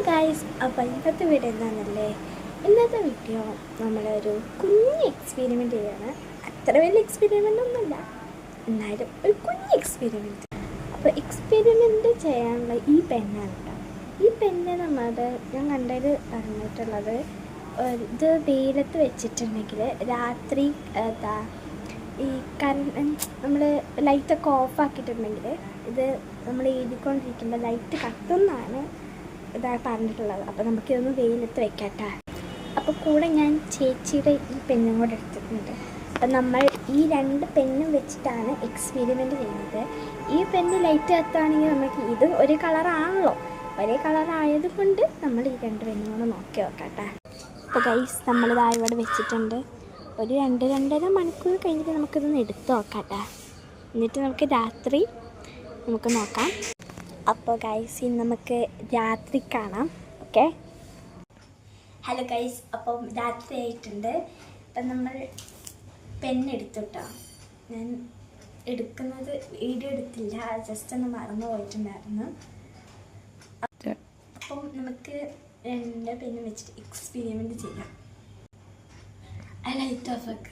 Guys, അപ്പോൾ ഇന്നത്തെ video എന്താണെന്നല്ലേ? ഇന്നത്തെ വീഡിയോ നമ്മളൊരു കുഞ്ഞ് എക്സ്പെരിമെൻ്റ് ചെയ്യാണ്. അത്ര വലിയ എക്സ്പെരിമെൻ്റ് ഒന്നുമില്ല, എന്നാലും ഒരു കുഞ്ഞ് എക്സ്പെരിമെൻറ്റ്. അപ്പോൾ എക്സ്പെരിമെൻ്റ് ചെയ്യാനുള്ള ഈ പെന്നാണ് കേട്ടോ. ഈ പെന്ന് ഞാൻ കണ്ടതിൽ പറഞ്ഞിട്ടുള്ളത്, ഇത് വെയിലത്ത് വെച്ചിട്ടുണ്ടെങ്കിൽ രാത്രി ഈ നമ്മൾ ലൈറ്റൊക്കെ ഓഫാക്കിയിട്ടുണ്ടെങ്കിൽ ഇത് നമ്മൾ എഴുതിക്കൊണ്ടിരിക്കുമ്പോൾ ലൈറ്റ് കത്തുന്നതാണ് ഇതാ പറഞ്ഞിട്ടുള്ളത്. അപ്പോൾ നമുക്കിതൊന്ന് വെയിലത്ത് വെക്കാട്ടോ. അപ്പോൾ കൂടെ ഞാൻ ചേച്ചിയുടെ ഈ പെന്നും കൂടെ എടുത്തിട്ടുണ്ട്. അപ്പം നമ്മൾ ഈ രണ്ട് പെന്നും വെച്ചിട്ടാണ് എക്സ്പെരിമെൻ്റ് ചെയ്യുന്നത്. ഈ പെന്ന് ലൈറ്റ് കത്തുകയാണെങ്കിൽ നമുക്ക് ഇത് ഒരു കളറാണല്ലോ, ഒരേ കളറായത് കൊണ്ട് നമ്മൾ ഈ രണ്ട് പെന്നും കൂടെ നോക്കി നോക്കാട്ടോ. അപ്പോൾ ഗൈസ്, നമ്മളിതാ ഇവിടെ വെച്ചിട്ടുണ്ട്. ഒരു 2-2.5 മണിക്കൂർ കഴിഞ്ഞിട്ട് നമുക്കിതൊന്ന് എടുത്ത് നോക്കാട്ടോ. എന്നിട്ട് നമുക്ക് രാത്രി നമുക്ക് നോക്കാം. അപ്പോൾ ഗൈസ്, ഇനി നമുക്ക് രാത്രി കാണാം. ഓക്കെ, ഹലോ ഗൈസ്, അപ്പം രാത്രി ആയിട്ടുണ്ട്. അപ്പം നമ്മൾ പെന്നെടുത്തുട്ടോ. ഞാൻ എടുക്കുന്നത് വീഡിയോ എടുത്തില്ല, ജസ്റ്റ് ഒന്ന് മറന്നു പോയിട്ടുണ്ടായിരുന്നു. അപ്പം നമുക്ക് 2 പെന്ന് വെച്ചിട്ട് എക്സ്പെരിമെൻ്റ് ചെയ്യാം. ലൈറ്റ് ഓഫ് ആക്ക്.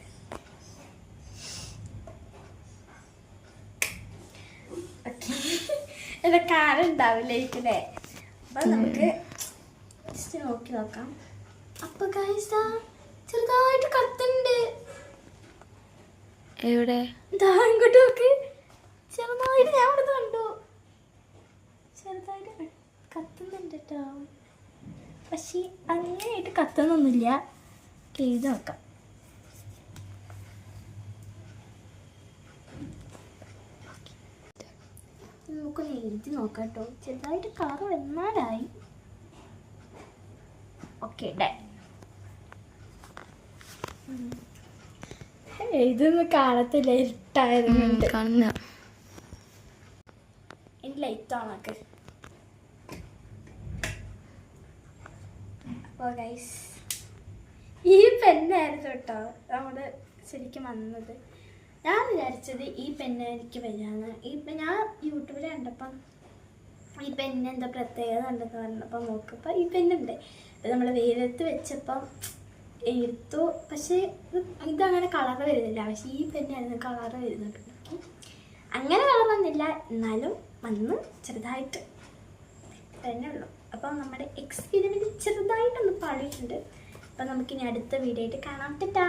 ഓക്കെ, എൻ്റെ കാറുണ്ടാവില്ല ലൈറ്റിലെ. അപ്പം നമുക്ക് ജസ്റ്റ് നോക്കി നോക്കാം. അപ്പൊ ഗൈസ്, ചെറുതായിട്ട് കത്തുന്നുണ്ട്. എവിടെ? ഇങ്ങോട്ട് നോക്ക്. ചെറുതായിട്ട് ഞാൻ ഇവിടെ കണ്ടു, ചെറുതായിട്ട് കത്തുന്നുണ്ട് കേട്ടോ. പക്ഷേ അങ്ങനെയായിട്ട് കത്തുന്നൊന്നുമില്ല. എഴുതി നോക്കാം. നമുക്കൊന്ന് എഴുതി നോക്കാം കേട്ടോ. ചെറുതായിട്ട് കളർ വന്നാലായി. Okay, done. എഴുതൊന്നും കാണത്തില്ല, ഇരുട്ടായതുകൊണ്ട്. ഇനി ലൈറ്റ് ഓൺ ആക്ക്. അപ്പോൾ ഗൈസ്, ഈ പെന്നായിരുന്നു കേട്ടോ നമ്മുടെ ശരിക്കും വന്നത്. ഞാൻ വിചാരിച്ചത് ഈ പെന്നായിരിക്കും വരികയാണ്. ഞാൻ യൂട്യൂബിൽ കണ്ടപ്പം ഈ പെണ്ണ് എന്താ പ്രത്യേകത ഉണ്ടെന്ന് പറഞ്ഞപ്പോൾ നോക്കിയപ്പോൾ ഈ പെണ്ണുണ്ട്. അപ്പോൾ നമ്മൾ വെയിലത്ത് വെച്ചപ്പം എടുത്തു. പക്ഷേ ഇതങ്ങനെ കളറ് വരുന്നില്ല. പക്ഷേ ഈ പെന്നായിരുന്നു കളറ് വരുന്നത്. അങ്ങനെ കളർ വന്നില്ല, എന്നാലും വന്ന് ചെറുതായിട്ട് തന്നെ ഉള്ളൂ. അപ്പം നമ്മുടെ എക്സ്പെരിമെൻറ്റ് ചെറുതായിട്ടൊന്ന് പാടിയിട്ടുണ്ട്. അപ്പം നമുക്കിനി അടുത്ത വീഡിയോ ആയിട്ട് കാണാം. ടാ.